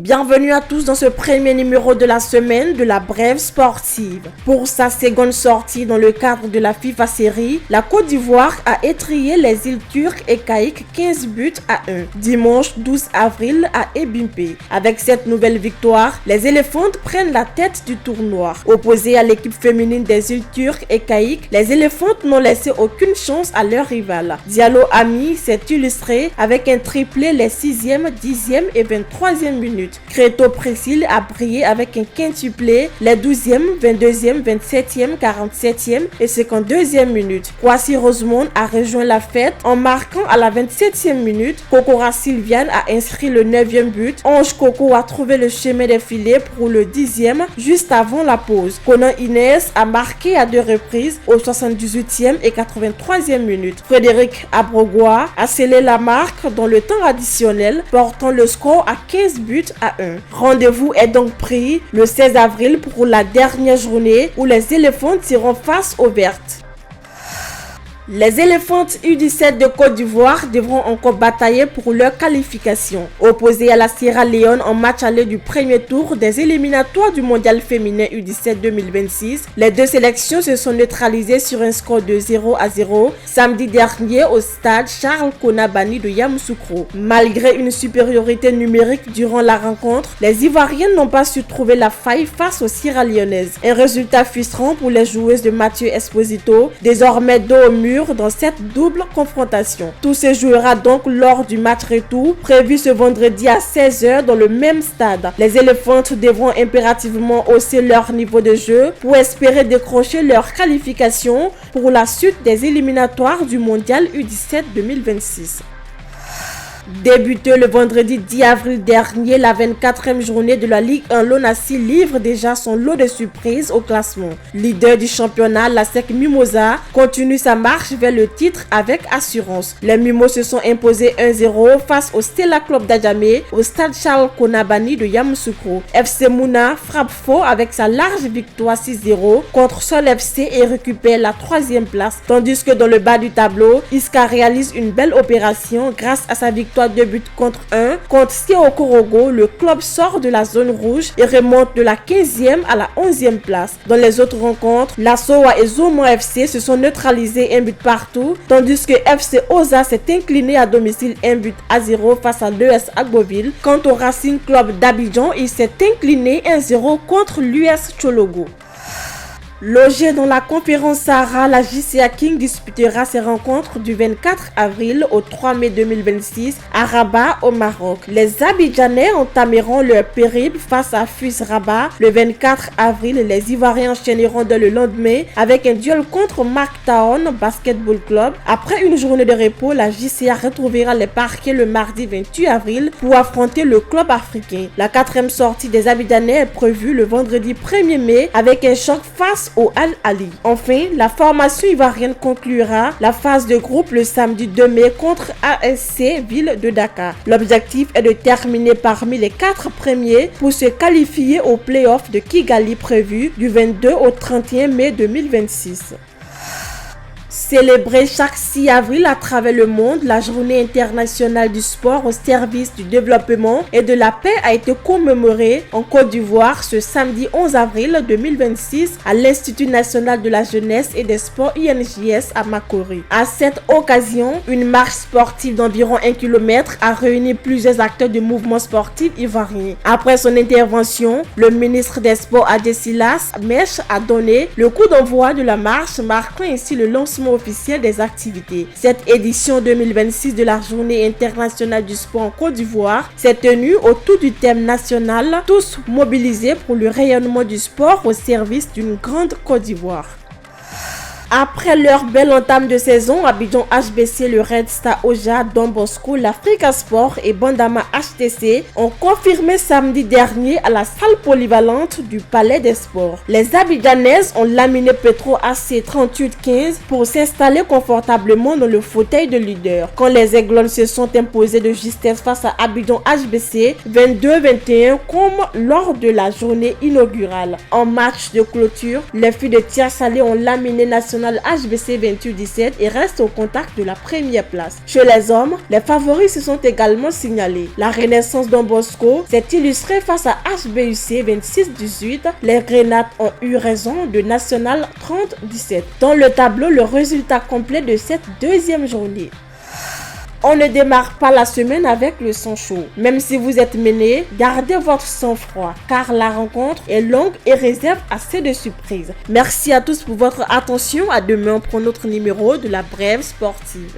Bienvenue à tous dans ce premier numéro de la semaine de la brève sportive. Pour sa seconde sortie dans le cadre de la FIFA Série, la Côte d'Ivoire a étrillé les îles Turques et Caïques 15 buts à 1, dimanche 12 avril à Ebimpe. Avec cette nouvelle victoire, les Éléphantes prennent la tête du tournoi. Opposés à l'équipe féminine des îles Turques et Caïques, les Éléphantes n'ont laissé aucune chance à leur rival. Diallo Ami s'est illustré avec un triplé les 6e, 10e et 23e minutes. Creto Précile a brillé avec un quintuplé les 12e, 22e, 27e, 47e et 52e minutes. Kwasi Rosemond a rejoint la fête en marquant à la 27e minute. Kokora Sylviane a inscrit le 9e but. Ange Coco a trouvé le chemin des filets pour le 10e juste avant la pause. Conan Inès a marqué à 2 reprises au 78e et 83e minute. Frédéric Abrogois a scellé la marque dans le temps additionnel, portant le score à 15 buts à 1. Rendez-vous est donc pris le 16 avril pour la dernière journée où les Éléphantes seront face aux Vertes. Les Éléphantes U17 de Côte d'Ivoire devront encore batailler pour leur qualification. Opposées à la Sierra Leone en match aller du premier tour des éliminatoires du mondial féminin U17 2026, les deux sélections se sont neutralisées sur un score de 0-0 samedi dernier au stade Charles Konabani de Yamoussoukro. Malgré une supériorité numérique durant la rencontre, les Ivoiriennes n'ont pas su trouver la faille face aux Sierra Leonaises. Un résultat frustrant pour les joueuses de Mathieu Esposito, désormais dos au mur dans cette double confrontation. Tout se jouera donc lors du match retour prévu ce vendredi à 16h dans le même stade. Les Éléphantes devront impérativement hausser leur niveau de jeu pour espérer décrocher leur qualification pour la suite des éliminatoires du mondial U17 2026. Débutée le vendredi 10 avril dernier, la 24e journée de la Ligue 1 Lonassi livre déjà son lot de surprises au classement. Leader du championnat, la SEC Mimosa continue sa marche vers le titre avec assurance. Les Mimos se sont imposés 1-0 face au Stella Club d'Adjamé au stade Charles Konabani de Yamoussoukro. FC Mouna frappe fort avec sa large victoire 6-0 contre Sol FC et récupère la 3e place. Tandis que dans le bas du tableau, Iska réalise une belle opération grâce à sa victoire 2 buts contre 1 contre Siokorogo. Le club sort de la zone rouge et remonte de la 15e à la 11e place. Dans les autres rencontres, Lassowa et Zomo FC se sont neutralisés 1 but partout, tandis que FC Oza s'est incliné à domicile 1-0 face à l'ES Agboville. Quant au Racing Club d'Abidjan, il s'est incliné 1-0 contre l'US Tchologo. Logée dans la conférence Sahara, la JCA King disputera ses rencontres du 24 avril au 3 mai 2026 à Rabat au Maroc. Les Abidjanais entameront leur périple face à FUS Rabat le 24 avril. Les Ivoiriens enchaîneront dès le lendemain avec un duel contre Marktown Basketball Club. Après une journée de repos, la JCA retrouvera les parquets le mardi 28 avril pour affronter le club africain. La 4e sortie des Abidjanais est prévue le vendredi 1er mai avec un choc face au Al-Ali. Enfin, la formation ivoirienne conclura la phase de groupe le samedi 2 mai contre ASC Ville de Dakar. L'objectif est de terminer parmi les 4 premiers pour se qualifier au play-off de Kigali prévu du 22 au 31 mai 2026. Célébrée chaque 6 avril à travers le monde, la journée internationale du sport au service du développement et de la paix a été commémorée en Côte d'Ivoire ce samedi 11 avril 2026 à l'Institut national de la jeunesse et des sports INJS à Makori. À cette occasion, une marche sportive d'environ 1 km a réuni plusieurs acteurs du mouvement sportif ivoirien. Après son intervention, le ministre des Sports Adesilas Mèche a donné le coup d'envoi de la marche, marquant ainsi le lancement officiel des activités. Cette édition 2026 de la Journée internationale du sport en Côte d'Ivoire s'est tenue autour du thème national « Tous mobilisés pour le rayonnement du sport au service d'une grande Côte d'Ivoire ». Après leur belle entame de saison, Abidjan HBC, le Red Star Oja, Don Bosco, l'Africa Sport et Bandama HTC ont confirmé samedi dernier à la salle polyvalente du Palais des Sports. Les Abidjanaises ont laminé Petro AC 38-15 pour s'installer confortablement dans le fauteuil de leader. Quand les Aiglones se sont imposées de justesse face à Abidjan HBC 22-21 comme lors de la journée inaugurale. En match de clôture, les filles de Tia Salé ont laminé National national HBC 28-17 et reste au contact de la première place. Chez les hommes, les favoris se sont également signalés. La Renaissance Don Bosco s'est illustrée face à HBUC 26-18. Les Grenades ont eu raison de national 30-17. Dans le tableau, le résultat complet de cette deuxième journée. On ne démarre pas la semaine avec le sang chaud. Même si vous êtes mené, gardez votre sang-froid car la rencontre est longue et réserve assez de surprises. Merci à tous pour votre attention. À demain pour notre numéro de la Brève sportive.